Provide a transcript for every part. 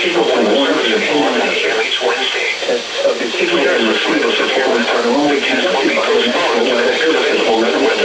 signal to warn of each Wednesday. Tests of the signal and receive of support are only conducted by the National Weather Service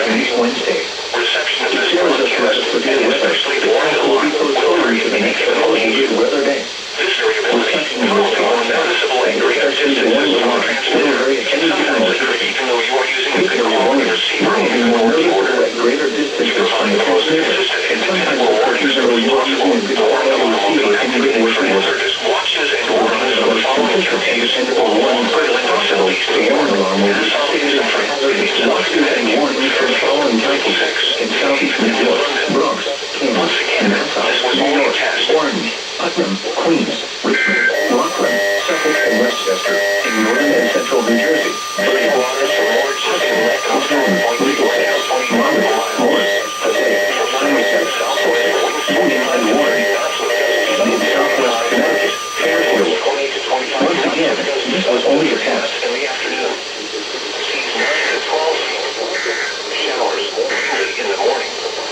on each Wednesday. Reception of this Series of tests for good weather. especially the Warning will be postponed to the next good weather day. This variability will be more noticeable at greater distances from the transmitter. Sometimes occur even though you are using a good quality receiver in the order. At greater distances from the transmitter. And sometimes warnings are responsible. The warning alarm will be activated for hazardous watches and warnings of the following curfews along island facilities to warn the southeast of France. Watches and warnings for the following places in Southeast New York, Bronx, Once again, this was only a test. Orange, Putnam, Queens, Richmond, Rockland, Suffolk, and Westchester, in northern and central New Jersey. Waters from Orange to